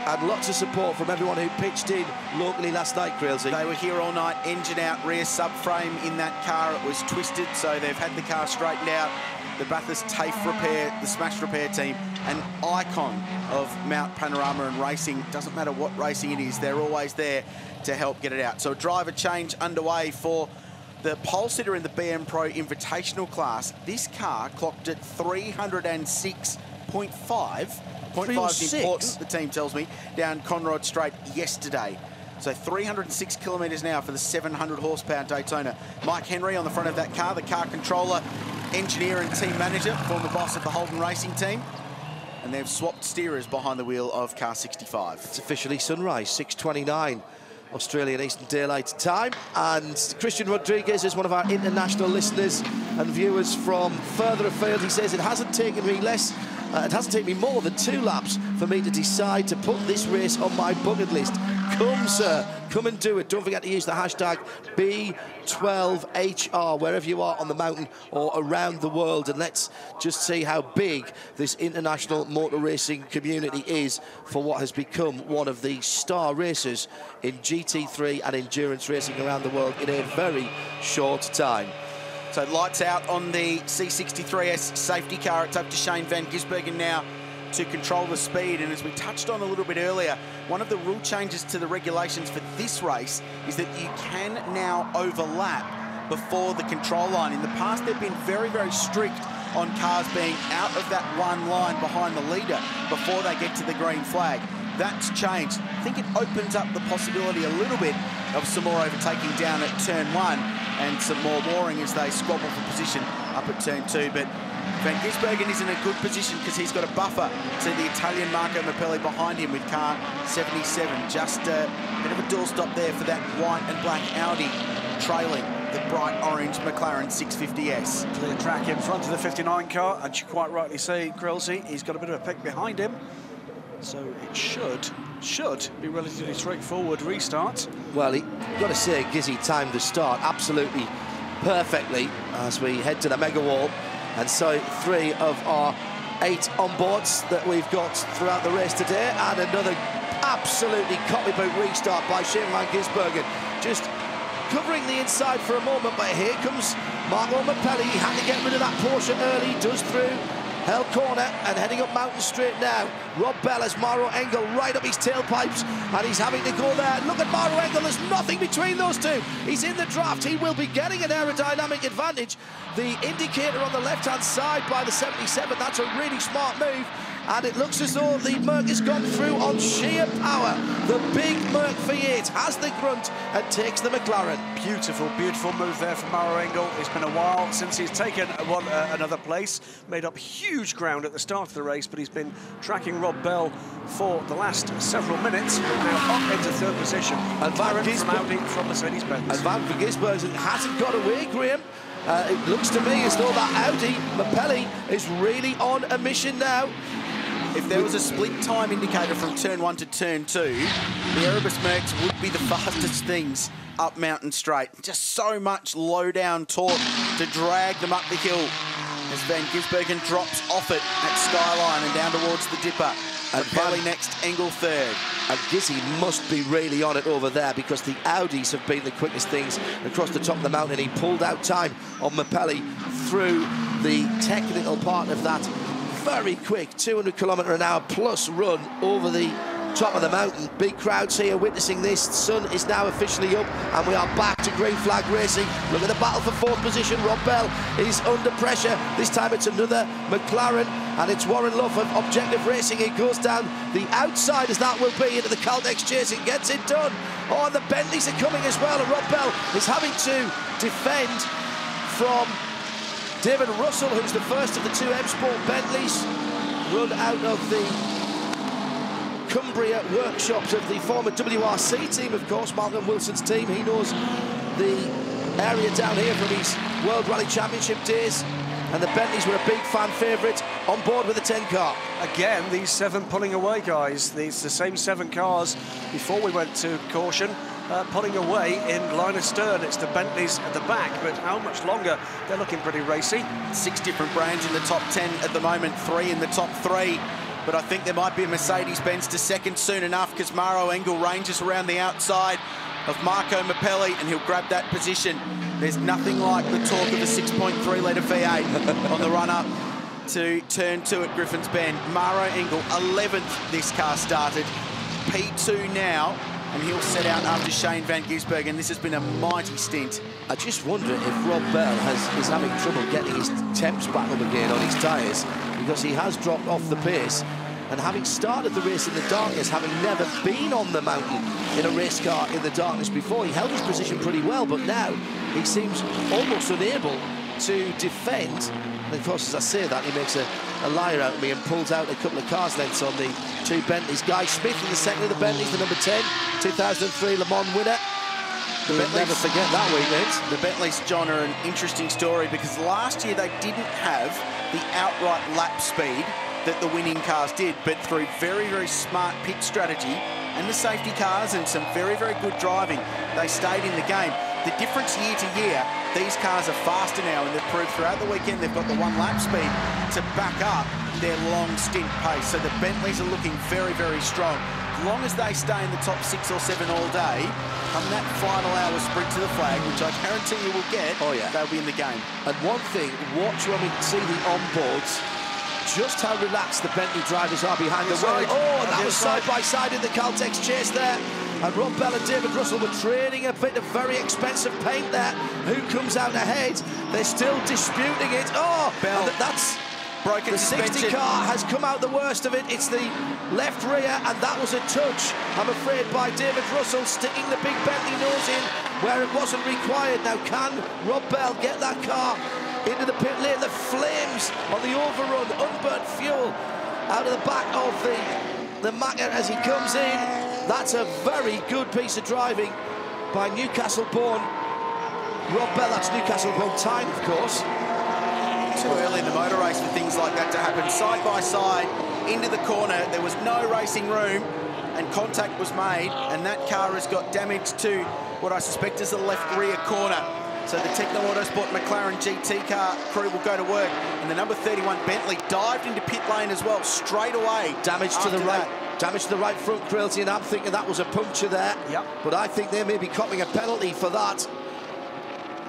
and lots of support from everyone who pitched in locally last night, Crailsy. They were here all night, engine out, rear subframe in that car. It was twisted, so they've had the car straightened out. The Bathurst TAFE repair, the Smash repair team, an icon of Mount Panorama and racing. Doesn't matter what racing it is, they're always there to help get it out. So a driver change underway for the pole sitter in the BM Pro Invitational class, this car clocked at 306.5. 0.5 is important, the team tells me, down Conrod Straight yesterday. So 306 kilometres an hour for the 700 horsepower Daytona. Mike Henry on the front of that car, the car controller, engineer and team manager, former boss of the Holden Racing team. And they've swapped steerers behind the wheel of car 65. It's officially sunrise, 6:29 Australian Eastern Daylight Time. And Christian Rodriguez is one of our international listeners and viewers from further afield. He says, it hasn't taken me more than 2 laps for me to decide to put this race on my bucket list. Come, sir, come and do it. Don't forget to use the hashtag B12HR wherever you are on the mountain or around the world. And let's just see how big this international motor racing community is for what has become one of the star racers in GT3 and endurance racing around the world in a very short time. So lights out on the C63S safety car. It's up to Shane van Gisbergen now to control the speed. And as we touched on a little bit earlier, one of the rule changes to the regulations for this race is that you can now overlap before the control line. In the past, they've been very, very strict on cars being out of that one line behind the leader before they get to the green flag. That's changed. I think it opens up the possibility a little bit of some more overtaking down at turn 1 and some more warring as they squabble for position up at turn 2. But Van Gisbergen is in a good position because he's got a buffer to the Italian Marco Mappelli behind him with car 77. Just a bit of a dual stop there for that white and black Audi trailing the bright orange McLaren 650S. Clear track in front of the 59 car, and you quite rightly say, Grillsy, he's got a bit of a pick behind him. So it should be relatively straightforward restart. Well, you got to say, Gizzy timed the start absolutely perfectly as we head to the mega wall. And so 3 of our 8 onboards that we've got throughout the race today, and another absolutely copybook restart by Shane van Gisbergen. Just covering the inside for a moment, but here comes Marco Mappelli. He had to get rid of that Porsche early, does through Hell Corner and heading up Mountain Straight now. Rob Bell has Mauro Engel right up his tailpipes, and he's having to go there. Look at Mauro Engel, there's nothing between those two. He's in the draft, he will be getting an aerodynamic advantage. The indicator on the left-hand side by the 77, that's a really smart move. And it looks as though the Merc has gone through on sheer power. The big Merc V8 has the grunt and takes the McLaren. Beautiful, beautiful move there from Mauro Engel. It's been a while since he's taken another place. Made up huge ground at the start of the race, but he's been tracking Rob Bell for the last several minutes. But now up into 3rd position. And McLaren from Audi from Mercedes-Benz. And Van Gisbergen hasn't got away, Graham. It looks to me as though that Audi, Mappelli, is really on a mission now. If there was a split time indicator from turn 1 to turn 2, the Erebus Mercs would be the fastest things up Mountain Straight. Just so much low-down torque to drag them up the hill as Van Gisbergen drops off it at Skyline and down towards the Dipper. And Mappelli next, Engel 3rd. And Gizzy must be really on it over there because the Audis have been the quickest things across the top of the mountain. He pulled out time on Mappelli through the technical part of that very quick 200 km/h plus run over the top of the mountain. Big crowds here witnessing this. The sun is now officially up and we are back to green flag racing. Look at the battle for 4th position. Rob Bell is under pressure. This time it's another McLaren and it's Warren Luff of Objective Racing. He goes down the outside, as that will be, into the Caltex chase and gets it done. Oh, and the Bentleys are coming as well, and Rob Bell is having to defend from David Russell, who's the first of the 2 M Sport Bentleys, run out of the Cumbria workshops of the former WRC team, of course, Malcolm Wilson's team. He knows the area down here from his World Rally Championship days. And the Bentleys were a big fan favourite on board with the 10 car. Again, these 7 pulling away, guys. These the same 7 cars before we went to caution. Pulling away in line astern. It's the Bentleys at the back, but how much longer? They're looking pretty racy. 6 different brands in the top 10 at the moment, 3 in the top 3. But I think there might be a Mercedes-Benz to second soon enough because Mauro Engel ranges around the outside of Marco Mappelli and he'll grab that position. There's nothing like the torque of a 6.3-litre V8 on the run-up to turn 2 at Griffin's Bend. Mauro Engel, 11th this car started. P2 now and he'll set out after Shane van Gisbergen. This has been a mighty stint. I just wonder if Rob Bell is having trouble getting his temps back up again on his tyres, because he has dropped off the pace. And having started the race in the darkness, having never been on the mountain in a race car in the darkness before, he held his position pretty well, but now he seems almost unable to defend. And of course, as I say that, he makes a liar out of me and pulls out a couple of cars lengths on the two Bentleys. Guy Smith in the second of the Bentleys, the number 10, 2003 Le Mans winner. We'll never forget that weekend. The Bentleys, John, are an interesting story because last year they didn't have the outright lap speed that the winning cars did, but through very, very smart pit strategy and the safety cars and some very, very good driving, they stayed in the game. The difference year to year, these cars are faster now, and they've proved throughout the weekend they've got the one lap speed to back up their long stint pace. So the Bentleys are looking very, very strong. As long as they stay in the top 6 or 7 all day, come that final hour sprint to the flag, which I guarantee you will get, they'll be in the game. And one thing, watch when we see the onboards, just how relaxed the Bentley drivers are behind the wheel. Oh, and that was side by side in the Caltex chase there. And Rob Bell and David Russell were trading a bit of very expensive paint there. Who comes out ahead? They're still disputing it. Oh, Bell, that's broken the 60 car has come out the worst of it. It's the left rear, and that was a touch, I'm afraid, by David Russell, sticking the big Bentley nose in where it wasn't required. Now, can Rob Bell get that car into the pit lane? The flames on the overrun, unburnt fuel out of the back of the Macca as he comes in. That's a very good piece of driving by Newcastle-born Rob Bell. That's Newcastle-born time, of course. Too early in the motor race for things like that to happen. Side by side, into the corner, there was no racing room, and contact was made, and that car has got damage to what I suspect is the left rear corner. So the Techno Autosport McLaren GT car crew will go to work. And the number 31 Bentley dived into pit lane as well, straight away. Damage to the right. Damage to the right front crailty, and I'm thinking that was a puncture there. Yep. But I think they may be copping a penalty for that.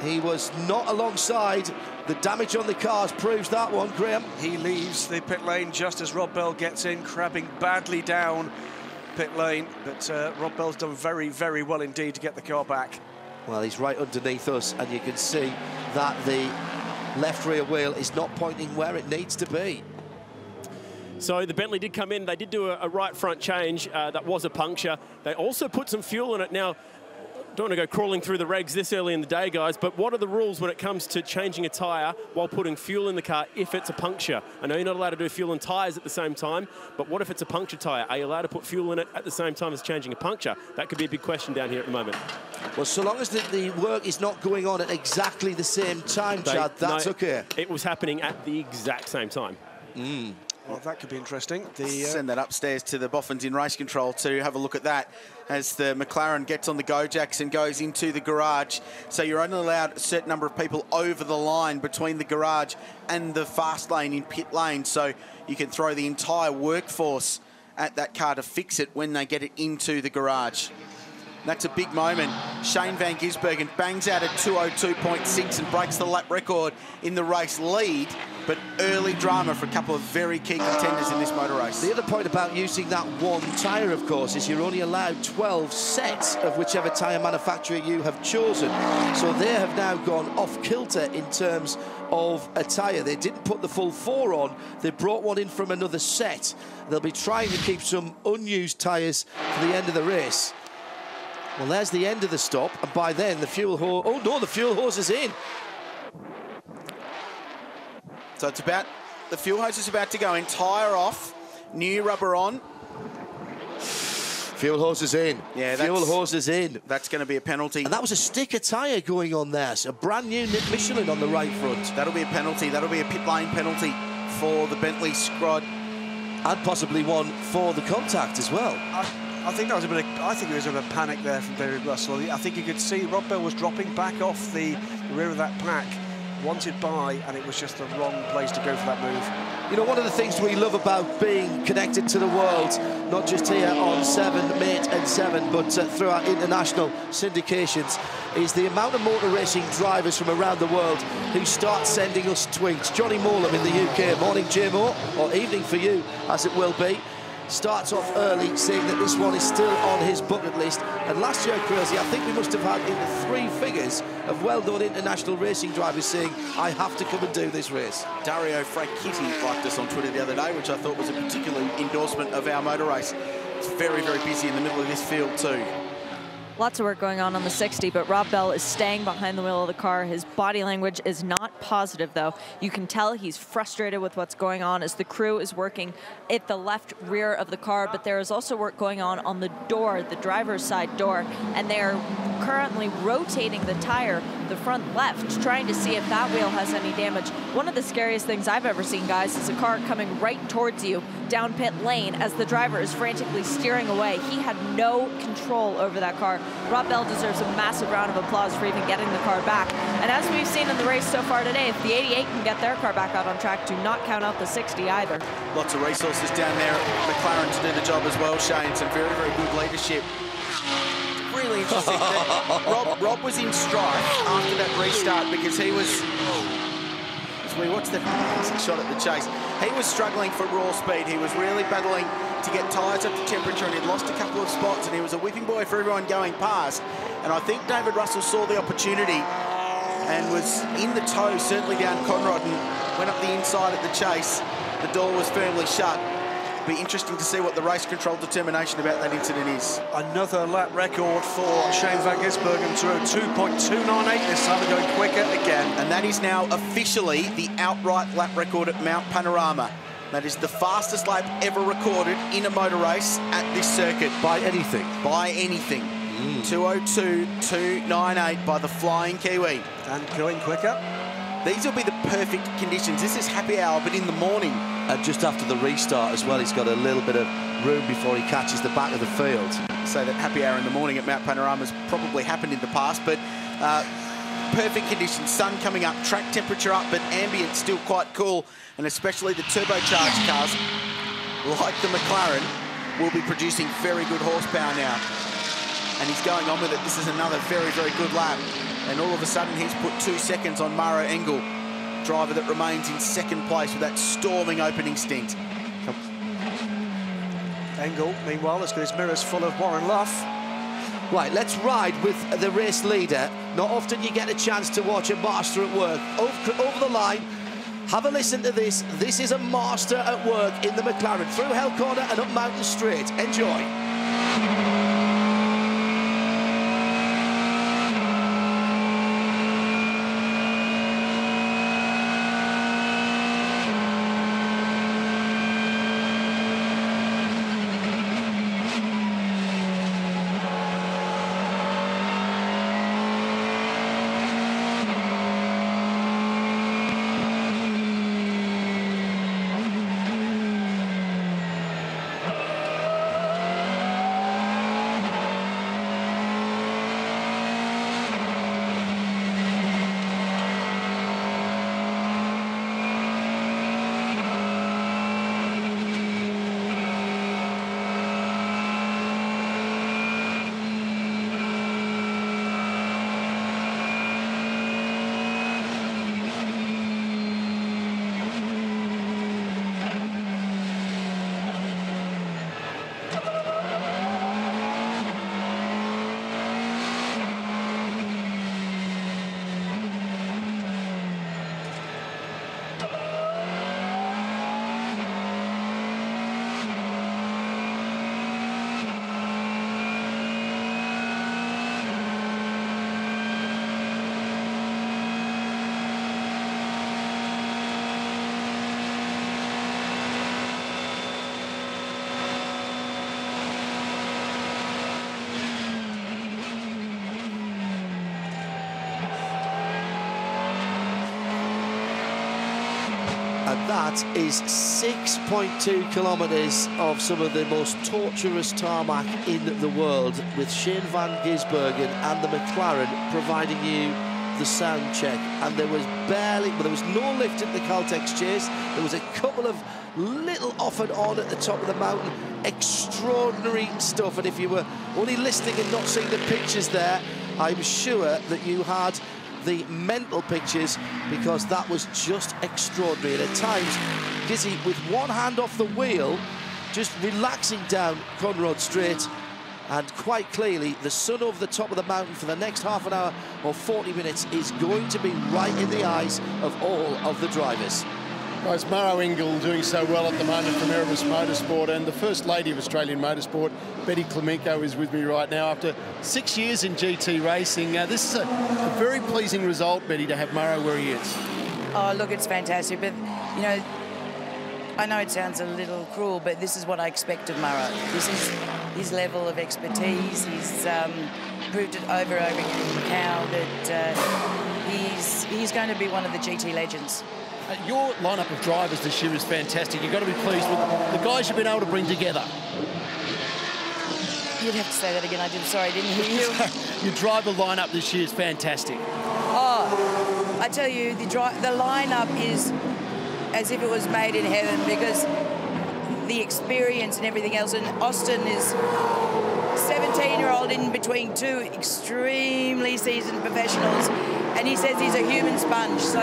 He was not alongside. The damage on the cars proves that one, Graham. He leaves the pit lane just as Rob Bell gets in, crabbing badly down pit lane. But Rob Bell's done very, very well indeed to get the car back. Well, he's right underneath us, and you can see that the left rear wheel is not pointing where it needs to be. So the Bentley did come in. They did do a right front change. That was a puncture. They also put some fuel in it. Now, don't want to go crawling through the regs this early in the day, guys, but what are the rules when it comes to changing a tyre while putting fuel in the car if it's a puncture? I know you're not allowed to do fuel and tyres at the same time, but what if it's a puncture tyre? Are you allowed to put fuel in it at the same time as changing a puncture? That could be a big question down here at the moment. Well, so long as the work is not going on at exactly the same time, Chad, that's okay. It was happening at the exact same time. Well, that could be interesting. Send that upstairs to the Boffins in race control to have a look at that as the McLaren gets on the Go-Jacks and goes into the garage. So you're only allowed a certain number of people over the line between the garage and the fast lane in pit lane. So you can throw the entire workforce at that car to fix it when they get it into the garage. That's a big moment. Shane van Gisbergen bangs out at 2:02.6 and breaks the lap record in the race lead, but early drama for a couple of very key contenders in this motor race. The other point about using that one tyre, of course, is you're only allowed 12 sets of whichever tyre manufacturer you have chosen. So they have now gone off kilter in terms of a tyre. They didn't put the full 4 on. They brought one in from another set. They'll be trying to keep some unused tyres for the end of the race. Well, there's the end of the stop, and by then the fuel hose... Oh, no, the fuel hose is in. So it's about... The fuel hose is about to go in. Tyre off. New rubber on. Fuel hose is in. Yeah, fuel hose is in. That's going to be a penalty. And that was a sticker tyre going on there. So a brand new Michelin on the right front. That'll be a penalty. That'll be a pit lane penalty for the Bentley squad. And possibly one for the contact as well. I think that was a bit. I think there was a bit of panic there from David Russell. I think you could see Rob Bell was dropping back off the rear of that pack, wanted by, and it was just the wrong place to go for that move. You know, one of the things we love about being connected to the world, not just here on 7, Mate and 7, but through our international syndications, is the amount of motor racing drivers from around the world who start sending us tweets. Johnny Molam in the UK. Morning, JMO, or evening for you, as it will be. starts off early, saying that this one is still on his bucket list. And last year, Crazy, I think we must have had into 3 figures of well-known international racing drivers saying, I have to come and do this race. Dario Franchitti liked us on Twitter the other day, which I thought was a particular endorsement of our motor race. It's very, very busy in the middle of this field too. Lots of work going on the 60, but Rob Bell is staying behind the wheel of the car. His body language is not positive, though. You can tell he's frustrated with what's going on as the crew is working at the left rear of the car, but there is also work going on the door, the driver's side door, and they're currently rotating the tire, the front left, trying to see if that wheel has any damage. One of the scariest things I've ever seen, guys, is a car coming right towards you down pit lane as the driver is frantically steering away. He had no control over that car. Rob Bell deserves a massive round of applause for even getting the car back. And as we've seen in the race so far today, if the 88 can get their car back out on track, do not count out the 60 either. Lots of resources down there at McLaren to do the job as well, Shane. Some very, very good leadership. Really interesting that Rob was in strife after that restart because he was... As we watched the shot at the chase, he was struggling for raw speed. He was really battling to get tyres up to temperature, and he'd lost a couple of spots, and he was a whipping boy for everyone going past. And I think David Russell saw the opportunity and was in the tow, certainly down Conrod, and went up the inside at the chase. The door was firmly shut. Be interesting to see what the race control determination about that incident is. Another lap record for Shane van Gisbergen through 2.298, this time going quicker again. And that is now officially the outright lap record at Mount Panorama. That is the fastest lap ever recorded in a motor race at this circuit. By anything? By anything. 2:02.298 by the Flying Kiwi. And going quicker. These will be the perfect conditions. This is happy hour, but in the morning. And just after the restart as well, he's got a little bit of room before he catches the back of the field. So that happy hour in the morning at Mount Panorama has probably happened in the past, but perfect conditions. Sun coming up, track temperature up, but ambient still quite cool, and especially the turbocharged cars, like the McLaren, will be producing very good horsepower now. And he's going on with it. This is another very, very good lap. And all of a sudden, he's put 2 seconds on Maro Engel, driver that remains in second place with that storming opening stint. Engel, meanwhile, has got his mirrors full of Warren Luff. Right, let's ride with the race leader. Not often you get a chance to watch a master at work. Over the line, have a listen to this. This is a master at work in the McLaren. Through Hell Corner and up Mountain Straight. Enjoy. And that is 6.2 kilometres of some of the most torturous tarmac in the world, with Shane van Gisbergen and the McLaren providing you the sound check. And there was no lift at the Caltex chase. There was a couple of little off and on at the top of the mountain. Extraordinary stuff. And if you were only listening and not seeing the pictures there, I'm sure that you had the mental pictures, because that was just extraordinary. And at times, Gizzy, with one hand off the wheel, just relaxing down Conrod Straight. And quite clearly, the sun over the top of the mountain for the next half an hour or 40 minutes is going to be right in the eyes of all of the drivers. Well, it's Maro Ingle doing so well at the moment from Erebus Motorsport, and the First Lady of Australian Motorsport, Betty Clemenco, is with me right now after 6 years in GT racing. This is a very pleasing result, Betty, to have Maro where he is. Oh, look, it's fantastic, but, you know, I know it sounds a little cruel, but this is what I expect of Maro. This is his level of expertise. He's proved it over and over again in Macau that he's going to be one of the GT legends. Your lineup of drivers this year is fantastic. You've got to be pleased with the guys you've been able to bring together. You'd have to say that again. Sorry, I didn't hear you. Your driver lineup this year is fantastic. Oh, I tell you, the lineup is as if it was made in heaven, because the experience and everything else. And Austin is 17-year-old in between two extremely seasoned professionals, and he says he's a human sponge. So,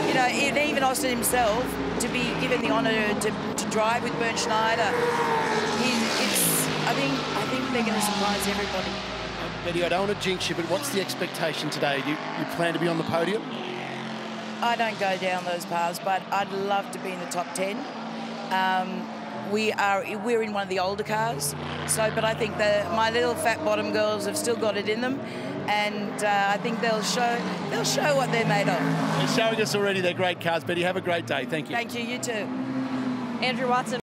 you know, even Austin himself, to be given the honour to drive with Bernd Schneider, I think they're going to surprise everybody. Betty, I don't want to jinx you, but what's the expectation today? Do you plan to be on the podium? I don't go down those paths, but I'd love to be in the top 10. We're in one of the older cars, but I think my little fat bottom girls have still got it in them, and I think they'll show what they're made of. They're showing us already their great cars, Betty. Have a great day. Thank you. Thank you. You too. Andrew Watson.